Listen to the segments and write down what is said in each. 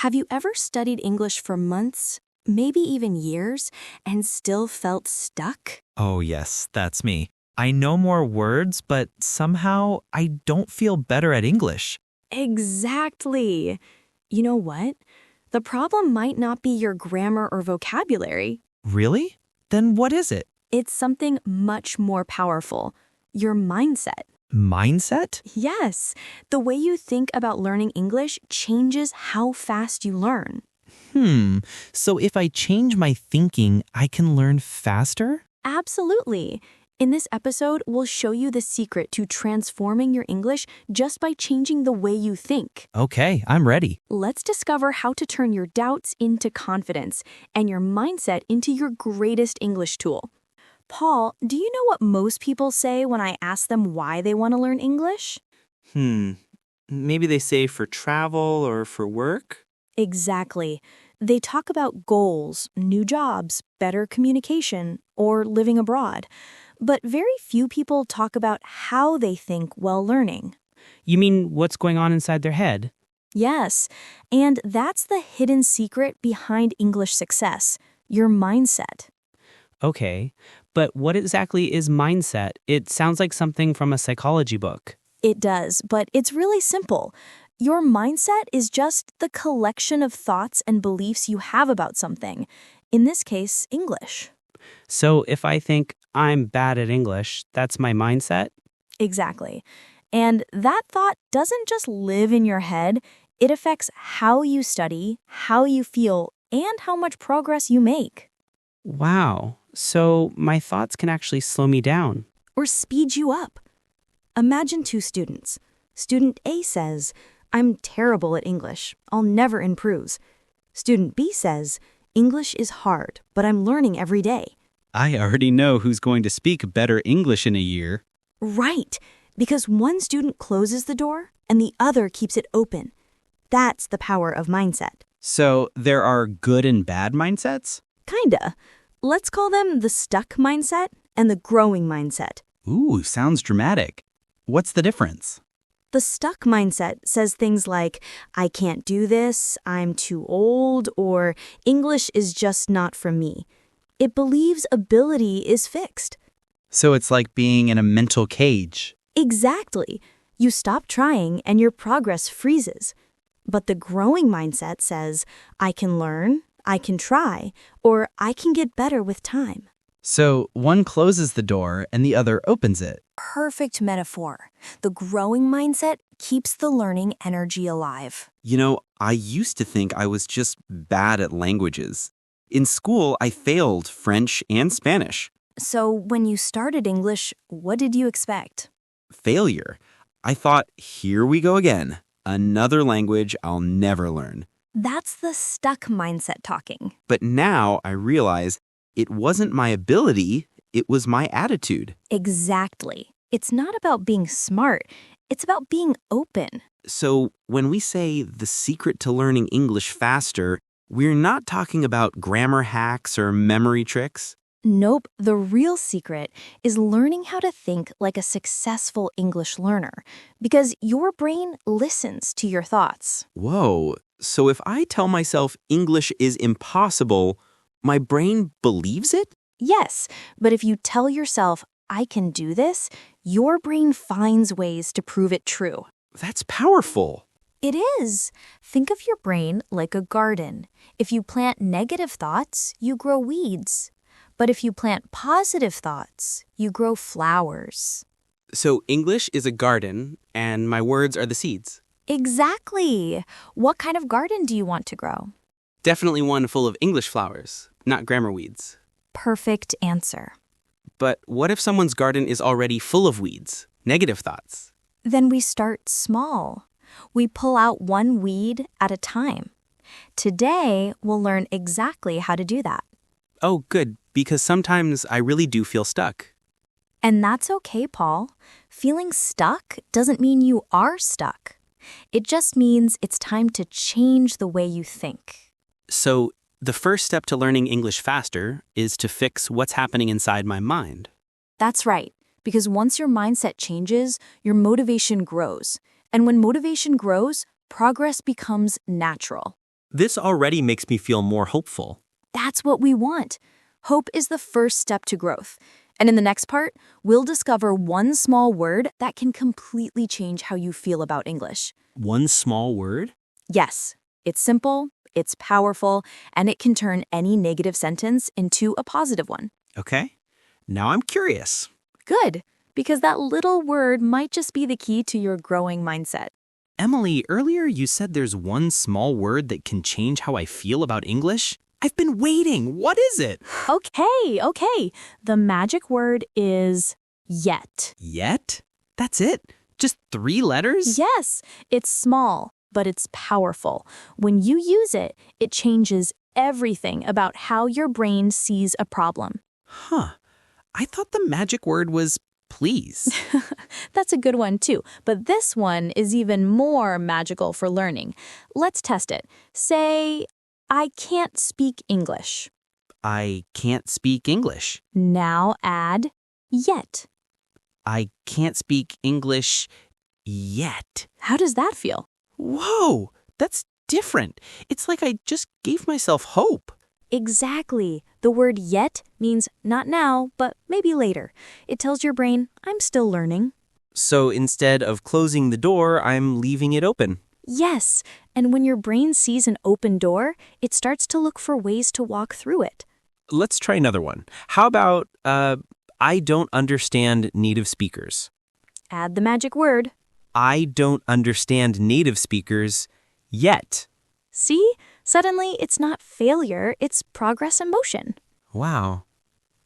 Have you ever studied English for months, maybe even years, and still felt stuck? Oh, yes, that's me. I know more words, but somehow I don't feel better at English. Exactly. You know what? The problem might not be your grammar or vocabulary. Really? Then what is it? It's something much more powerful, your mindset. Mindset? Yes, the way you think about learning English changes how fast you learn. So if I change my thinking, I can learn faster? Absolutely. In this episode, we'll show you the secret to transforming your English just by changing the way you think. Okay, I'm ready. Let's discover how to turn your doubts into confidence and your mindset into your greatest English tool. Paul, do you know what most people say when I ask them why they want to learn English? Maybe they say for travel or for work? Exactly. They talk about goals, new jobs, better communication, or living abroad. But very few people talk about how they think while learning. You mean what's going on inside their head? Yes, and that's the hidden secret behind English success, your mindset. Okay, but what exactly is mindset? It sounds like something from a psychology book. It does, but it's really simple. Your mindset is just the collection of thoughts and beliefs you have about something. In this case, English. So if I think I'm bad at English, that's my mindset? Exactly. And that thought doesn't just live in your head, it affects how you study, how you feel, and how much progress you make. Wow, so my thoughts can actually slow me down. Or speed you up. Imagine two students. Student A says, "I'm terrible at English. I'll never improve." Student B says, "English is hard, but I'm learning every day." I already know who's going to speak better English in a year. Right, because one student closes the door and the other keeps it open. That's the power of mindset. So there are good and bad mindsets? Kinda. Let's call them the stuck mindset and the growing mindset. Ooh, sounds dramatic. What's the difference? The stuck mindset says things like, "I can't do this, I'm too old," or "English is just not for me." It believes ability is fixed. So it's like being in a mental cage. Exactly. You stop trying and your progress freezes. But the growing mindset says, "I can learn, I can try, or I can get better with time." So one closes the door and the other opens it. Perfect metaphor. The growing mindset keeps the learning energy alive. I used to think I was just bad at languages. In school, I failed French and Spanish. So when you started English, what did you expect? Failure. I thought, here we go again. Another language I'll never learn. That's the stuck mindset talking. But now I realize it wasn't my ability, it was my attitude. Exactly. It's not about being smart. It's about being open. So when we say the secret to learning English faster, we're not talking about grammar hacks or memory tricks. Nope, the real secret is learning how to think like a successful English learner, because your brain listens to your thoughts. Whoa, so if I tell myself English is impossible, my brain believes it? Yes, but if you tell yourself, "I can do this," your brain finds ways to prove it true. That's powerful. It is. Think of your brain like a garden. If you plant negative thoughts, you grow weeds. But if you plant positive thoughts, you grow flowers. So English is a garden, and my words are the seeds. Exactly. What kind of garden do you want to grow? Definitely one full of English flowers, not grammar weeds. Perfect answer. But what if someone's garden is already full of weeds, negative thoughts? Then we start small. We pull out one weed at a time. Today, we'll learn exactly how to do that. Oh, good, because sometimes I really do feel stuck. And that's okay, Paul. Feeling stuck doesn't mean you are stuck. It just means it's time to change the way you think. So the first step to learning English faster is to fix what's happening inside my mind. That's right, because once your mindset changes, your motivation grows. And when motivation grows, progress becomes natural. This already makes me feel more hopeful. That's what we want. Hope is the first step to growth. And in the next part, we'll discover one small word that can completely change how you feel about English. One small word? Yes, it's simple, it's powerful, and it can turn any negative sentence into a positive one. Okay. Now I'm curious. Good, because that little word might just be the key to your growing mindset. Emily, earlier you said there's one small word that can change how I feel about English. I've been waiting. What is it? Okay. The magic word is yet. Yet? That's it? Just 3 letters? Yes, it's small, but it's powerful. When you use it, it changes everything about how your brain sees a problem. Huh. I thought the magic word was please. That's a good one too, but this one is even more magical for learning. Let's test it. Say, I can't speak English. I can't speak English. Now add yet. I can't speak English yet. How does that feel? Whoa, that's different. It's like I just gave myself hope. Exactly. The word yet means not now, but maybe later. It tells your brain, I'm still learning. So instead of closing the door, I'm leaving it open. Yes, and when your brain sees an open door, it starts to look for ways to walk through it. Let's try another one. How about, I don't understand native speakers. Add the magic word. I don't understand native speakers yet. See? Suddenly, it's not failure, it's progress in motion. Wow.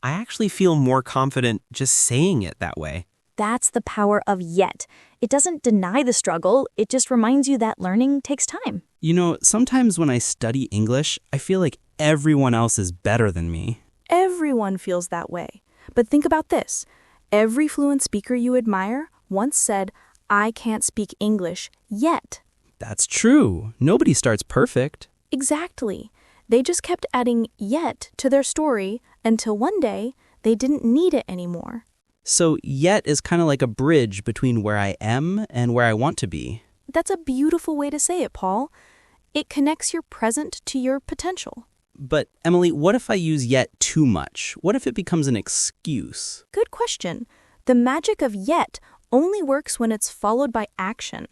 I actually feel more confident just saying it that way. That's the power of yet. It doesn't deny the struggle, it just reminds you that learning takes time. You know, sometimes when I study English, I feel like everyone else is better than me. Everyone feels that way. But think about this. Every fluent speaker you admire once said, I can't speak English yet. That's true. Nobody starts perfect. Exactly. They just kept adding yet to their story until one day they didn't need it anymore. So yet is kind of like a bridge between where I am and where I want to be. That's a beautiful way to say it, Paul. It connects your present to your potential. But Emily, what if I use yet too much? What if it becomes an excuse? Good question. The magic of yet only works when it's followed by action.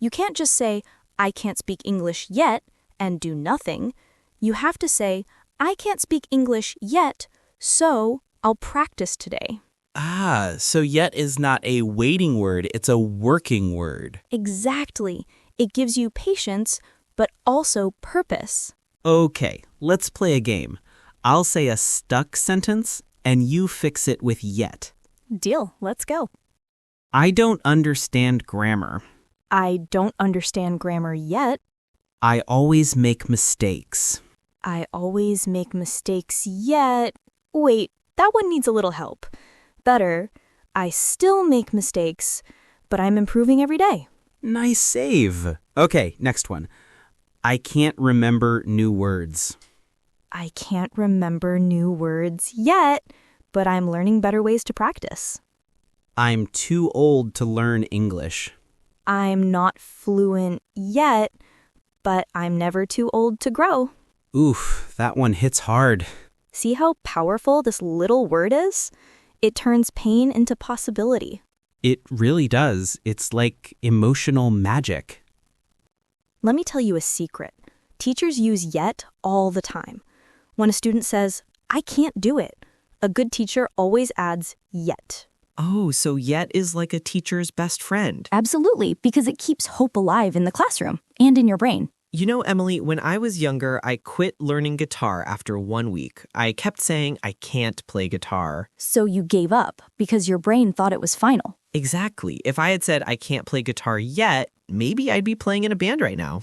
You can't just say, I can't speak English yet, and do nothing. You have to say, I can't speak English yet, so I'll practice today. Ah, so yet is not a waiting word, it's a working word. Exactly. It gives you patience, but also purpose. Okay, let's play a game. I'll say a stuck sentence, and you fix it with yet. Deal. Let's go. I don't understand grammar. I don't understand grammar yet. I always make mistakes. I always make mistakes yet. Wait, that one needs a little help. Better, I still make mistakes, but I'm improving every day. Nice save. Okay, next one. I can't remember new words. I can't remember new words yet, but I'm learning better ways to practice. I'm too old to learn English. I'm not fluent yet, but I'm never too old to grow. Oof, that one hits hard. See how powerful this little word is? It turns pain into possibility. It really does. It's like emotional magic. Let me tell you a secret. Teachers use yet all the time. When a student says, I can't do it, a good teacher always adds yet. Oh, so yet is like a teacher's best friend. Absolutely, because it keeps hope alive in the classroom and in your brain. You know, Emily, when I was younger, I quit learning guitar after 1 week. I kept saying I can't play guitar. So you gave up because your brain thought it was final. Exactly. If I had said I can't play guitar yet, maybe I'd be playing in a band right now.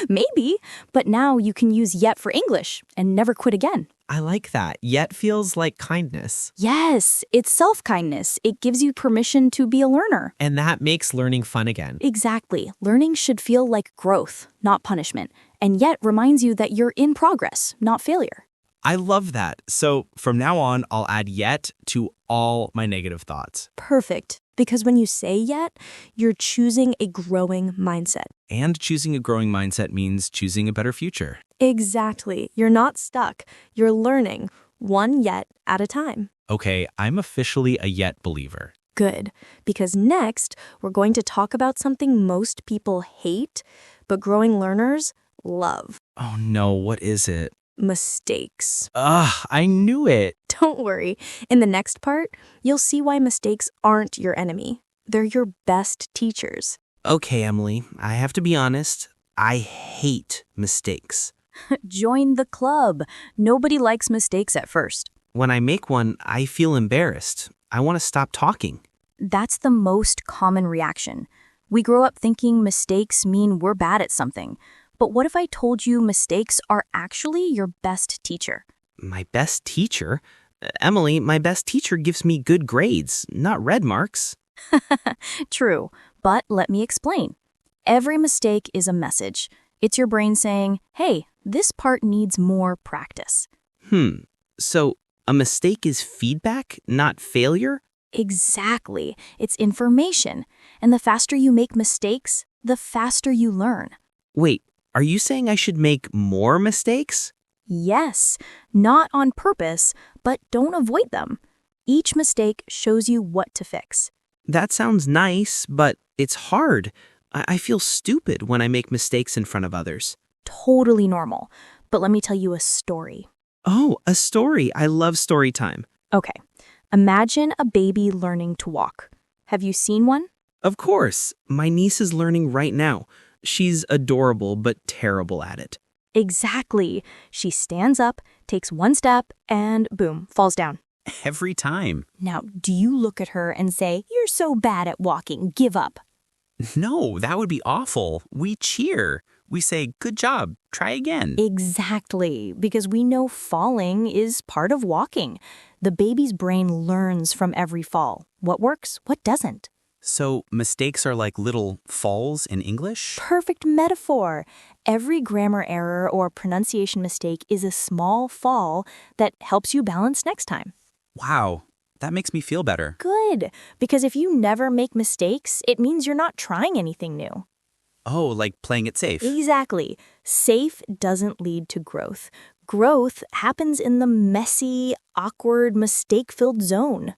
Maybe, but now you can use yet for English and never quit again. I like that. Yet feels like kindness. Yes, it's self-kindness. It gives you permission to be a learner. And that makes learning fun again. Exactly. Learning should feel like growth, not punishment, and yet reminds you that you're in progress, not failure. I love that. So from now on, I'll add yet to all my negative thoughts. Perfect. Because when you say yet, you're choosing a growing mindset. And choosing a growing mindset means choosing a better future. Exactly. You're not stuck. You're learning, one yet at a time. Okay, I'm officially a yet believer. Good. Because next, we're going to talk about something most people hate, but growing learners love. Oh no, what is it? Mistakes. I knew it. Don't worry. In the next part, you'll see why mistakes aren't your enemy. They're your best teachers. Okay, Emily, I have to be honest. I hate mistakes. Join the club. Nobody likes mistakes at first. When I make one, I feel embarrassed. I want to stop talking. That's the most common reaction. We grow up thinking mistakes mean we're bad at something. But what if I told you mistakes are actually your best teacher? My best teacher? Emily, my best teacher gives me good grades, not red marks. True, but let me explain. Every mistake is a message. It's your brain saying, hey, this part needs more practice. So a mistake is feedback, not failure? Exactly. It's information. And the faster you make mistakes, the faster you learn. Wait, are you saying I should make more mistakes? Yes, not on purpose, but don't avoid them. Each mistake shows you what to fix. That sounds nice, but it's hard. I feel stupid when I make mistakes in front of others. Totally normal. But let me tell you a story. Oh, a story. I love story time. Okay, imagine a baby learning to walk. Have you seen one? Of course. My niece is learning right now. She's adorable, but terrible at it. Exactly. She stands up, takes one step, and boom, falls down. Every time. Now, do you look at her and say, you're so bad at walking, give up? No, that would be awful. We cheer. We say, good job, try again. Exactly, because we know falling is part of walking. The baby's brain learns from every fall. What works, what doesn't. So mistakes are like little falls in English? Perfect metaphor. Every grammar error or pronunciation mistake is a small fall that helps you balance next time. Wow, that makes me feel better. Good, because if you never make mistakes, it means you're not trying anything new. Oh, like playing it safe. Exactly. Safe doesn't lead to growth. Growth happens in the messy, awkward, mistake-filled zone.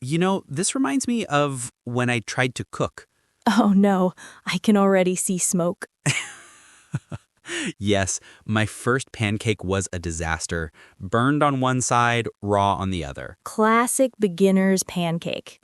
You know, this reminds me of when I tried to cook. Oh no, I can already see smoke. Yes, my first pancake was a disaster. Burned on one side, raw on the other. Classic beginner's pancake.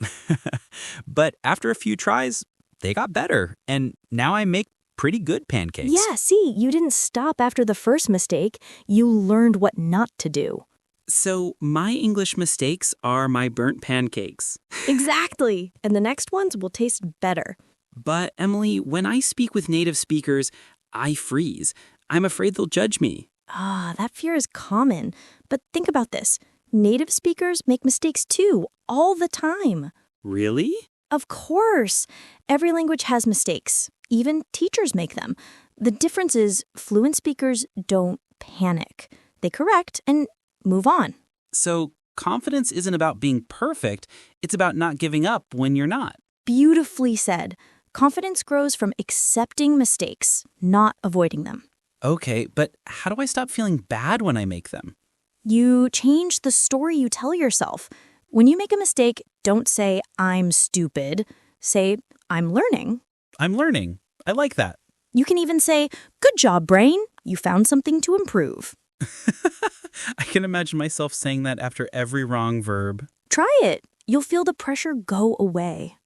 But after a few tries, they got better. And now I make pretty good pancakes. Yeah, see, you didn't stop after the first mistake. You learned what not to do. So my English mistakes are my burnt pancakes. Exactly. And the next ones will taste better. But Emily, when I speak with native speakers, I freeze. I'm afraid they'll judge me. That fear is common. But think about this. Native speakers make mistakes too, all the time. Really? Of course. Every language has mistakes. Even teachers make them. The difference is fluent speakers don't panic. They correct and move on. So confidence isn't about being perfect. It's about not giving up when you're not. Beautifully said. Confidence grows from accepting mistakes, not avoiding them. Okay, but how do I stop feeling bad when I make them? You change the story you tell yourself. When you make a mistake, don't say, I'm stupid. Say, I'm learning. I'm learning. I like that. You can even say, good job, brain. You found something to improve. I can imagine myself saying that after every wrong verb. Try it. You'll feel the pressure go away.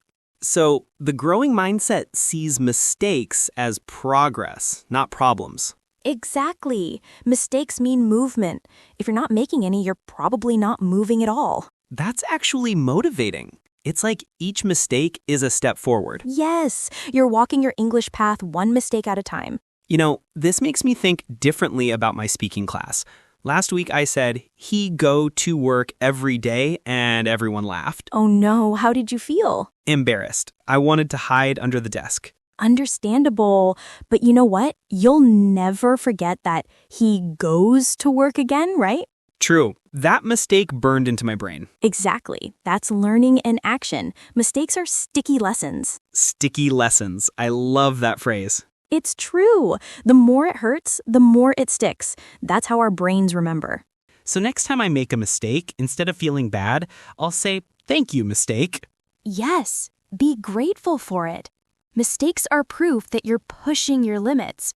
So the growing mindset sees mistakes as progress, not problems. Exactly. Mistakes mean movement. If you're not making any, you're probably not moving at all. That's actually motivating. It's like each mistake is a step forward. Yes, you're walking your English path one mistake at a time. You know, this makes me think differently about my speaking class. Last week I said, he go to work every day, and everyone laughed. Oh no, how did you feel? Embarrassed. I wanted to hide under the desk. Understandable. But you know what? You'll never forget that he goes to work again, right? True. That mistake burned into my brain. Exactly. That's learning in action. Mistakes are sticky lessons. Sticky lessons. I love that phrase. It's true. The more it hurts, the more it sticks. That's how our brains remember. So next time I make a mistake, instead of feeling bad, I'll say, "Thank you, mistake." Yes, be grateful for it. Mistakes are proof that you're pushing your limits.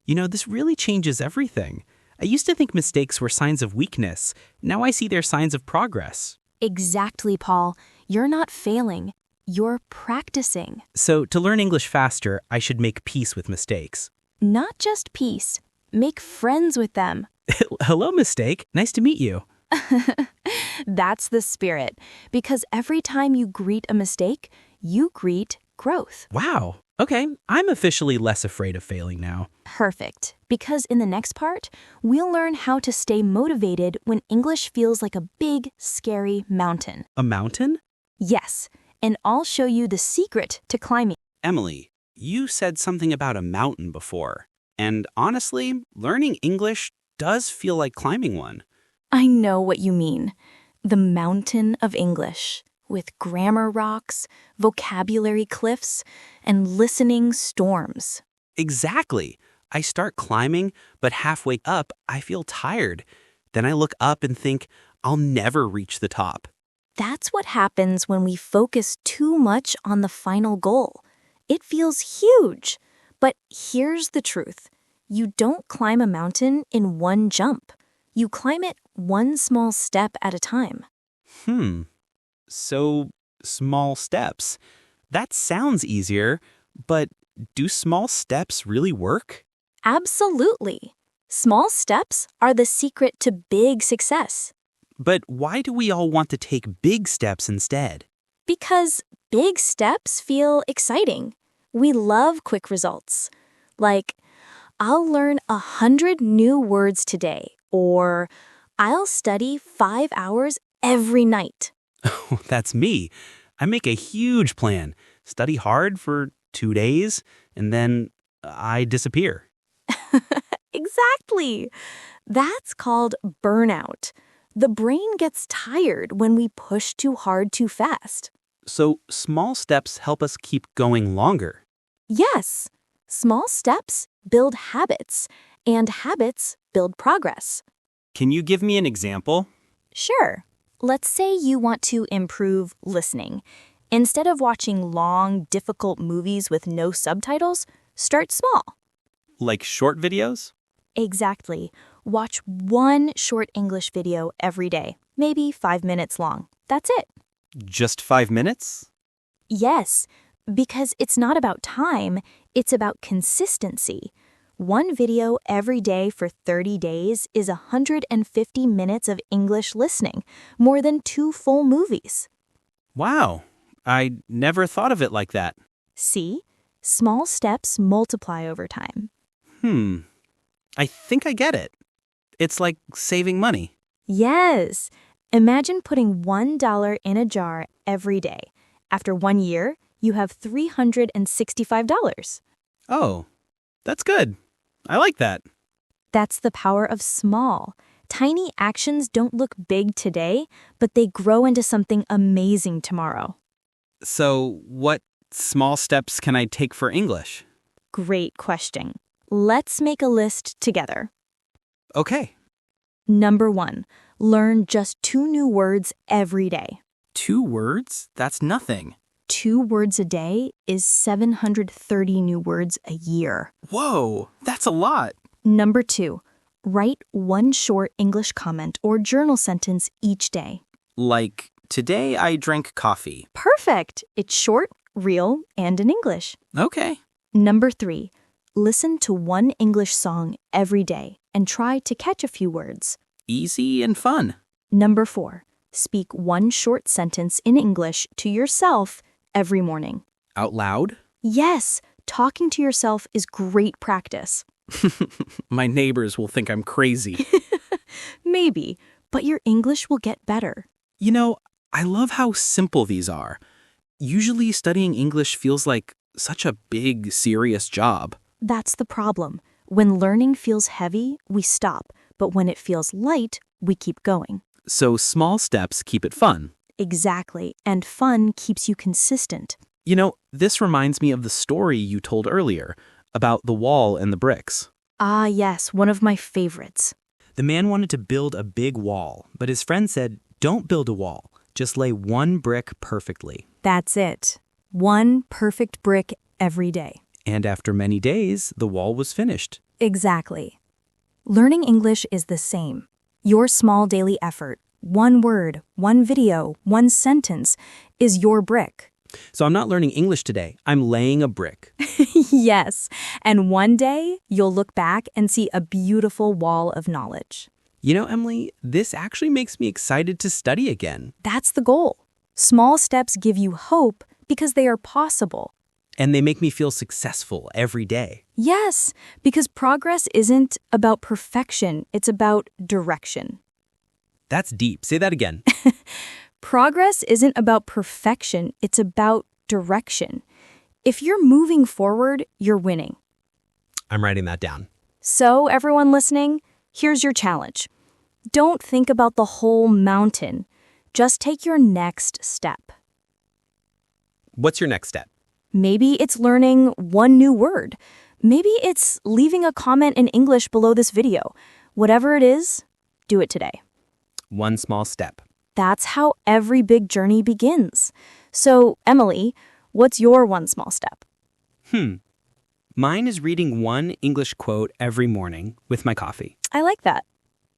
You know, this really changes everything. I used to think mistakes were signs of weakness. Now I see they're signs of progress. Exactly, Paul. You're not failing. You're practicing. So to learn English faster, I should make peace with mistakes. Not just peace. Make friends with them. Hello, mistake. Nice to meet you. That's the spirit. Because every time you greet a mistake, you greet growth. Wow. Okay, I'm officially less afraid of failing now. Perfect. Because in the next part, we'll learn how to stay motivated when English feels like a big, scary mountain. A mountain? Yes, and I'll show you the secret to climbing. Emily, you said something about a mountain before. And honestly, learning English does feel like climbing one. I know what you mean. The mountain of English, with grammar rocks, vocabulary cliffs, and listening storms. Exactly. I start climbing, but halfway up, I feel tired. Then I look up and think, I'll never reach the top. That's what happens when we focus too much on the final goal. It feels huge. But here's the truth. You don't climb a mountain in one jump. You climb it one small step at a time. So, small steps. That sounds easier, but do small steps really work? Absolutely. Small steps are the secret to big success. But why do we all want to take big steps instead? Because big steps feel exciting. We love quick results. Like, I'll learn 100 new words today, or I'll study 5 hours every night. That's me. I make a huge plan, study hard for 2 days, and then I disappear. Exactly. That's called burnout. The brain gets tired when we push too hard too fast. So small steps help us keep going longer. Yes, small steps build habits, and habits build progress. Can you give me an example? Sure. Let's say you want to improve listening. Instead of watching long, difficult movies with no subtitles, start small. Like short videos? Exactly. Watch one short English video every day, maybe 5 minutes long. That's it. Just 5 minutes? Yes, because it's not about time, it's about consistency. One video every day for 30 days is 150 minutes of English listening, more than 2 full movies. Wow, I never thought of it like that. See? Small steps multiply over time. I think I get it. It's like saving money. Yes. Imagine putting $1 in a jar every day. After 1 year, you have $365. Oh, that's good. I like that. That's the power of small. Tiny actions don't look big today, but they grow into something amazing tomorrow. So, what small steps can I take for English? Great question. Let's make a list together. Okay. Number 1, learn just 2 new words every day. 2 words? That's nothing. 2 words a day is 730 new words a year. Whoa, that's a lot. Number 2, write 1 short English comment or journal sentence each day. Like, today I drank coffee. Perfect! It's short, real, and in English. Okay. Number 3, listen to 1 English song every day and try to catch a few words. Easy and fun. Number 4, speak 1 short sentence in English to yourself every morning. Out loud? Yes, talking to yourself is great practice. My neighbors will think I'm crazy. Maybe, but your English will get better. You know, I love how simple these are. Usually studying English feels like such a big, serious job. That's the problem. When learning feels heavy, we stop. But when it feels light, we keep going. So small steps keep it fun. Exactly, and fun keeps you consistent. You know, this reminds me of the story you told earlier about the wall and the bricks. Ah, yes, one of my favorites. The man wanted to build a big wall, but his friend said, "Don't build a wall. Just lay one brick perfectly." That's it. One perfect brick every day. And after many days, the wall was finished. Exactly. Learning English is the same. Your small daily effort, one word, one video, one sentence, is your brick. So I'm not learning English today. I'm laying a brick. Yes, and one day you'll look back and see a beautiful wall of knowledge. You know, Emily, this actually makes me excited to study again. That's the goal. Small steps give you hope because they are possible. And they make me feel successful every day. Yes, because progress isn't about perfection, it's about direction. That's deep. Say that again. Progress isn't about perfection, it's about direction. If you're moving forward, you're winning. I'm writing that down. So, everyone listening, here's your challenge. Don't think about the whole mountain. Just take your next step. What's your next step? Maybe it's learning one new word. Maybe it's leaving a comment in English below this video. Whatever it is, do it today. One small step. That's how every big journey begins. So, Emily, what's your one small step? Mine is reading one English quote every morning with my coffee. I like that.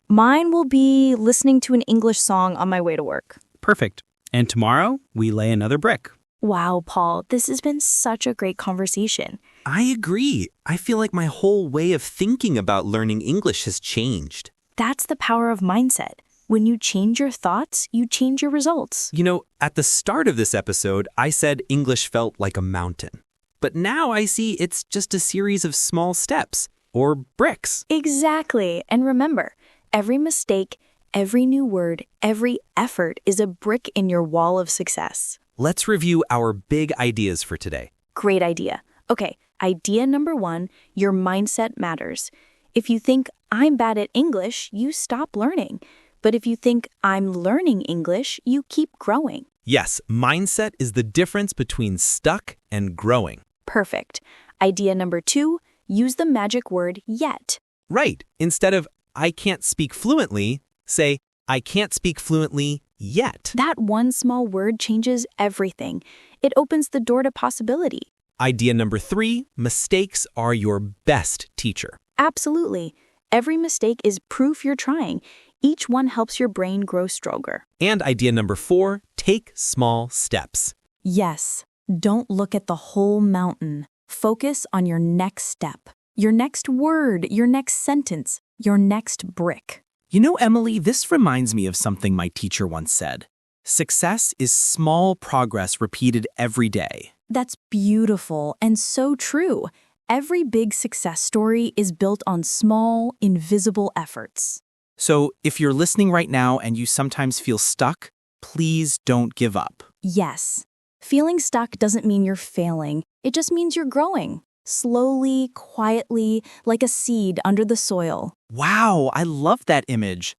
Mine will be listening to an English song on my way to work. Perfect. And tomorrow, we lay another brick. Wow, Paul, this has been such a great conversation. I agree. I feel like my whole way of thinking about learning English has changed. That's the power of mindset. When you change your thoughts, you change your results. You know, at the start of this episode, I said English felt like a mountain. But now I see it's just a series of small steps, or bricks. Exactly. And remember, every mistake, every new word, every effort is a brick in your wall of success. Let's review our big ideas for today. Great idea. Okay, idea number 1, your mindset matters. If you think, I'm bad at English, you stop learning. But if you think, I'm learning English, you keep growing. Yes, mindset is the difference between stuck and growing. Perfect. Idea number 2, use the magic word yet. Right. Instead of, I can't speak fluently, say, I can't speak fluently yet. That one small word changes everything. It opens the door to possibility. Idea number 3, mistakes are your best teacher. Absolutely. Every mistake is proof you're trying. Each one helps your brain grow stronger. And idea number 4, take small steps. Yes. Don't look at the whole mountain. Focus on your next step, your next word, your next sentence, your next brick. You know, Emily, this reminds me of something my teacher once said. Success is small progress repeated every day. That's beautiful and so true. Every big success story is built on small, invisible efforts. So if you're listening right now and you sometimes feel stuck, please don't give up. Yes. Feeling stuck doesn't mean you're failing. It just means you're growing. Slowly, quietly, like a seed under the soil. Wow, I love that image.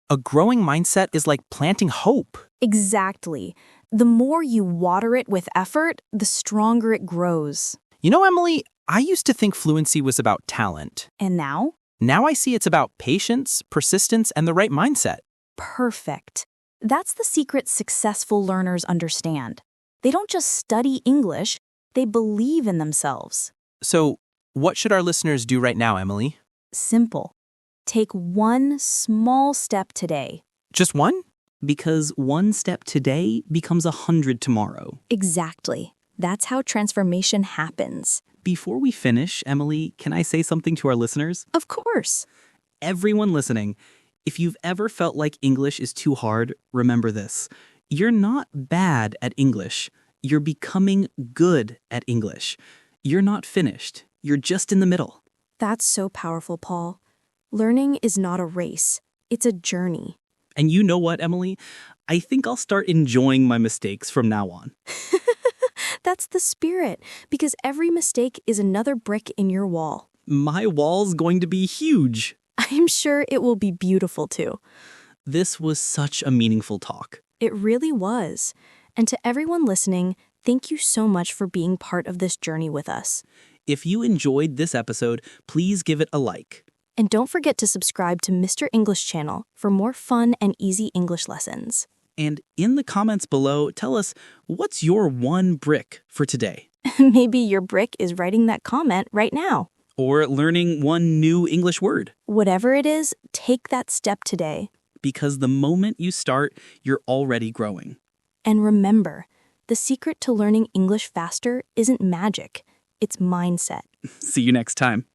A growing mindset is like planting hope. Exactly. The more you water it with effort, the stronger it grows. You know, Emily, I used to think fluency was about talent. And now? Now I see it's about patience, persistence, and the right mindset. Perfect. That's the secret successful learners understand. They don't just study English, they believe in themselves. So, what should our listeners do right now, Emily? Simple. Take one small step today. Just one? Because one step today becomes 100 tomorrow. Exactly. That's how transformation happens. Before we finish, Emily, can I say something to our listeners? Of course. Everyone listening, if you've ever felt like English is too hard, remember this. You're not bad at English. You're becoming good at English. You're not finished. You're just in the middle. That's so powerful, Paul. Learning is not a race. It's a journey. And you know what, Emily? I think I'll start enjoying my mistakes from now on. That's the spirit, because every mistake is another brick in your wall. My wall's going to be huge. I'm sure it will be beautiful too. This was such a meaningful talk. It really was. And to everyone listening, thank you so much for being part of this journey with us. If you enjoyed this episode, please give it a like. And don't forget to subscribe to Mr. English channel for more fun and easy English lessons. And in the comments below, tell us, what's your one brick for today? Maybe your brick is writing that comment right now. Or learning one new English word. Whatever it is, take that step today. Because the moment you start, you're already growing. And remember, the secret to learning English faster isn't magic, it's mindset. See you next time.